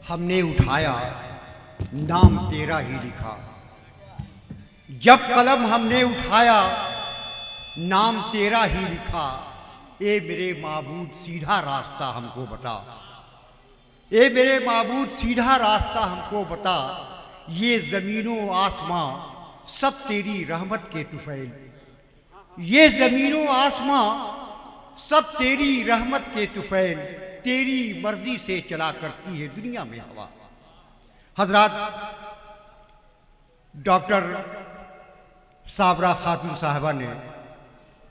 हमने उठाया नाम तेरा ही लिखा। जब कलम हमने उठाया नाम तेरा ही लिखा। ए मेरे माबूद सीधा रास्ता हमको बता, ए मेरे माबूद सीधा रास्ता हमको बता। ये ज़मीनों आसमां सब तेरी रहमत के तुफैल, ये ज़मीनों आसमां सब तेरी रहमत के तुफैल। तेरी मर्जी से चला करती है दुनिया में हवा। हजरात, डॉक्टर साबरा खातून साहबा ने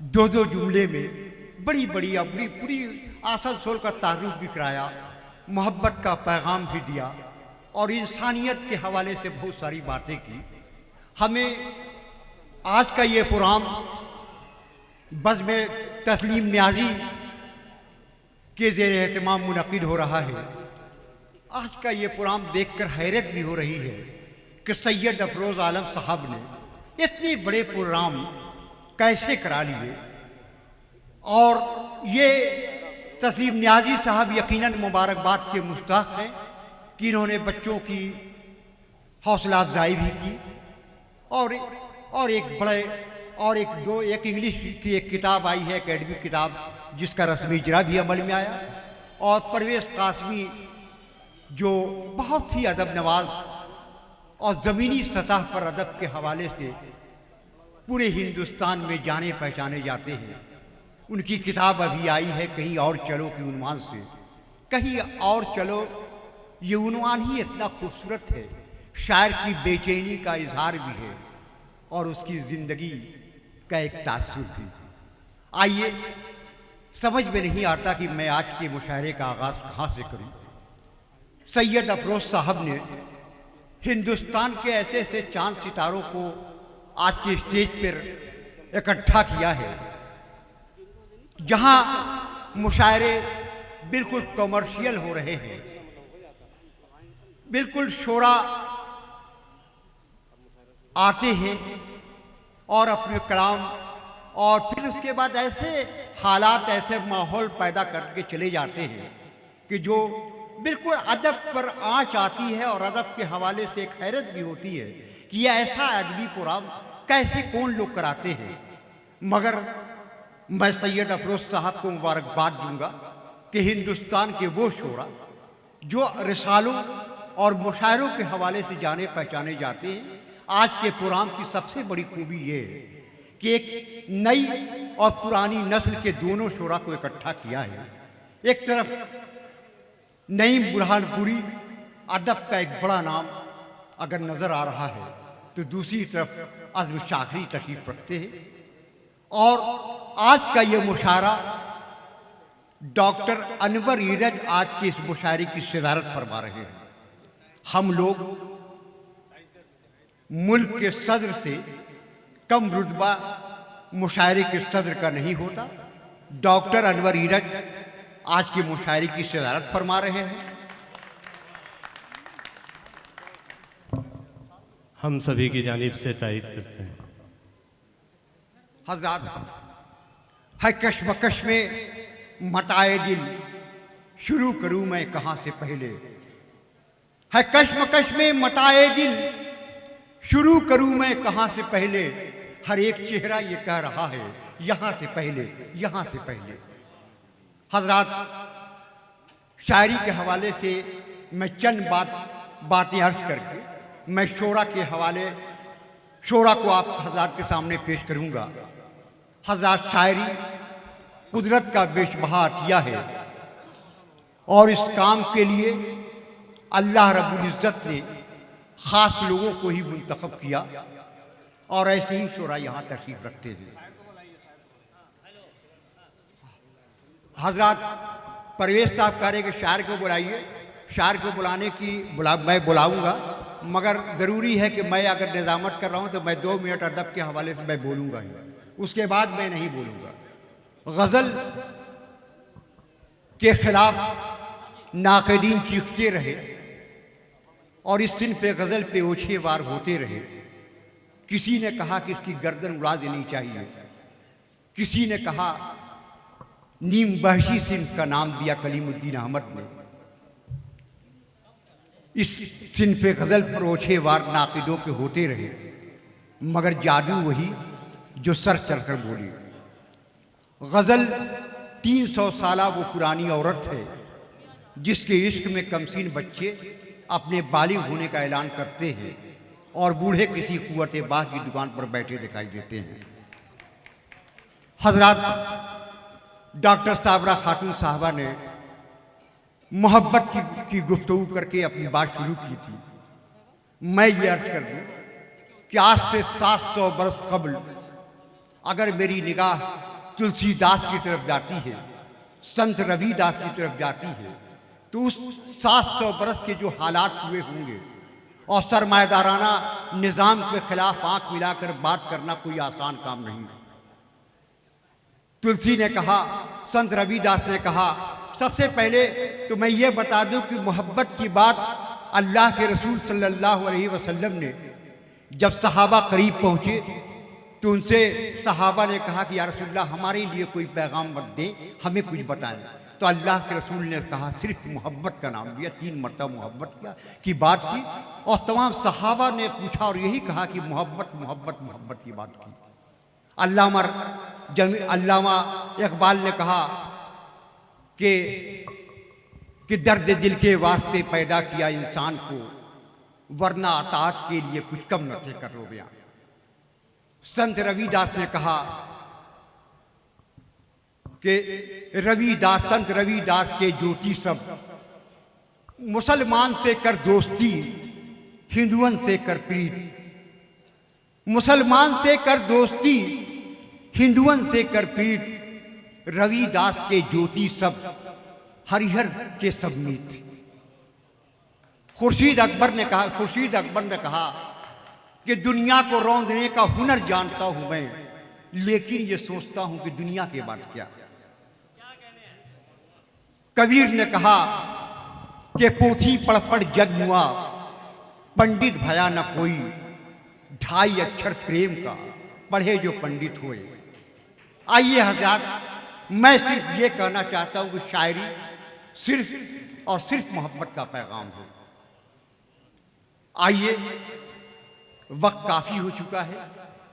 दो जुमले में बड़ी बड़ी अपनी पूरी आसनसोल का तारुफ भी कराया, मोहब्बत का पैगाम भी दिया और इंसानियत के हवाले से बहुत सारी बातें की। हमें आज का ये प्रोग्राम बज़्म तस्लीम न्याज़ी के ज़ेर एहतमाम मुनक़िद हो रहा है। आज का ये प्रोग्राम देखकर हैरत भी हो रही है कि सैयद अफरोज़ आलम साहब ने इतने बड़े प्रोग्राम कैसे करा लिए। और ये तस्लीम न्याज़ी साहब यकीनन मुबारकबाद के मुस्ताहिक़ हैं कि इन्होंने बच्चों की हौसला अफजाई भी की और एक बड़े और एक इंग्लिश की एक किताब आई है, एकेडमिक किताब, जिसका रस्मी इजरा भी अमल में आया। और परवेज़ कासमी जो बहुत ही अदब नवाज और ज़मीनी सतह पर अदब के हवाले से पूरे हिंदुस्तान में जाने पहचाने जाते हैं, उनकी किताब अभी आई है कहीं और चलो के उन्वान से। कहीं और चलो ये उन्वान ही इतना खूबसूरत है, शायर की बेचैनी का इजहार भी है और उसकी ज़िंदगी का एक तासुर भी। आइए, समझ में नहीं आता कि मैं आज के मुशायरे का आगाज़ कहाँ से करूँ। सैयद अफरोज़ साहब ने हिंदुस्तान के ऐसे ऐसे चांद सितारों को आज के स्टेज पर इकट्ठा किया है जहां मुशायरे बिल्कुल कमर्शियल हो रहे हैं, बिल्कुल शोरा आते हैं और अपने कलाम, और फिर उसके बाद ऐसे हालात, ऐसे माहौल पैदा करके चले जाते हैं कि जो बिल्कुल अदब पर आँच आती है और अदब के हवाले से एक हैरत भी होती है कि यह ऐसा अदबी प्रोग्राम कैसे कौन लोग कराते हैं। मगर मैं सैयद अफरोज़ साहब को मुबारकबाद दूंगा कि हिंदुस्तान के वो शोरा जो रिसालों और मुशायरों के हवाले से जाने पहचाने जाते हैं, आज के प्रोग्राम की सबसे बड़ी खूबी ये है कि एक नई और पुरानी नस्ल के दोनों शोरा को इकट्ठा किया है। एक तरफ नईम बुरहानपुरी अदब का एक बड़ा नाम अगर नज़र आ रहा है, तो दूसरी तरफ अज़्म शाकरी तशरीफ़ रखते हैं। और आज का ये मुशायरा डॉक्टर अनवर ईरज आज के इस मुशायरे की सदारत फरमा रहे हैं। हम लोग मुल्क के सदर से कम रुतबा मुशायरे के सदर का नहीं होता। डॉक्टर अनवर ईरज आज के मुशायरे की सदारत फरमा रहे हैं। हम सभी की जानिब से तायीद करते हैं। हज़रात, है कश्मकश में मताए दिल, शुरू करूँ मैं कहाँ से पहले। है कश्मकश में मताए दिल, शुरू करूँ मैं कहाँ से पहले। हर एक चेहरा ये कह रहा है यहाँ से पहले, यहाँ से पहले। हज़रात, शायरी के हवाले से मैं चंद बातें अर्ज करके मैं शोरा के हवाले शोरा को आप हज़रात के सामने पेश करूँगा। हज़रात, शायरी कुदरत का बेशबहा अतिया है और इस काम के लिए अल्लाह रब्बुल इज़्ज़त ने ख़ास लोगों को ही मुंतखब किया और ऐसे ही शोरा यहाँ तशरीफ़ रखते हैं। हज़रात, परवेज़ साहब कह रहे कि शायर को बुलाइए। शायर को बुलाने की मैं बुलाऊँगा, मगर ज़रूरी है कि मैं अगर निज़ामत कर रहा हूँ तो मैं 2 मिनट अदब के हवाले से मैं बोलूँगा ही, उसके बाद मैं नहीं बोलूँगा। गज़ल के ख़िलाफ़ नाक़दीन चीखते रहे और इस सिन पे गज़ल पे ओछे वार होते रहे। किसी ने कहा कि इसकी गर्दन उड़ा देनी चाहिए, किसी ने कहा नीम बहशी सिंह का नाम दिया कलीमुद्दीन अहमद ने। इस सिनफ़े गज़ल फरोशे वार नाक़िदों के होते रहे, मगर जादू वही जो सर चढ़कर बोली। गज़ल 300 साला वो पुरानी औरत है जिसके इश्क में कमसीन बच्चे अपने बालिग होने का ऐलान करते हैं और बूढ़े किसी कुव्वते बाह की दुकान पर बैठे दिखाई देते हैं। हजरत डॉक्टर साबरा खातून साहबा ने मोहब्बत की गुफ्तगू करके अपनी बात शुरू की थी। मैं ये अर्ज कर दूं कि आज से 700 बरस कबल अगर मेरी निगाह तुलसीदास की तरफ जाती है, संत रविदास की तरफ जाती है, तो उस 700 बरस के जो हालात हुए होंगे और सरमायादाराना निज़ाम के खिलाफ आंख मिलाकर बात करना कोई आसान काम नहीं। तुलसी ने कहा, संत रविदास ने कहा, सबसे पहले तो मैं ये बता दूं कि मोहब्बत की बात अल्लाह के रसूल सल्लल्लाहु अलैहि वसल्लम ने जब सहाबा करीब पहुँचे तो उनसे सहाबा ने कहा कि या रसूलल्लाह हमारे लिए कोई पैगाम मत दें, हमें कुछ बताएं। तो अल्लाह के रसूल ने कहा, सिर्फ मोहब्बत का नाम लिया, 3 मरतबा मोहब्बत की बात की और तमाम सहाबा ने पूछा और यही कहा कि मोहब्बत मोहब्बत मोहब्बत की बात की। अल्लामा इकबाल ने कहा कि दर्द दिल के वास्ते पैदा किया इंसान को, वरना अताअत के लिए कुछ कम न थे कर लो बयां। संत रविदास ने कहा कि संत रविदास के ज्योति सब, मुसलमान से कर दोस्ती, हिंदुअन से कर प्रीत। मुसलमान से कर दोस्ती, हिंदुअन से कर प्रीत। रविदास के ज्योति सब, हरिहर के सब मीत। खुर्शीद अकबर ने कहा कि दुनिया को रौंदने का हुनर जानता हूं मैं, लेकिन ये सोचता हूं कि दुनिया के बाद क्या। कबीर ने कहा कि पोथी पढ़ पढ़ जग मुआ, पंडित भया न कोई। 2.5 अक्षर प्रेम का पढ़े जो पंडित हुए। आइए हज़रात, मैं सिर्फ ये कहना चाहता हूं कि शायरी सिर्फ और सिर्फ मोहब्बत का पैगाम है। आइए, वक्त काफ़ी हो चुका है।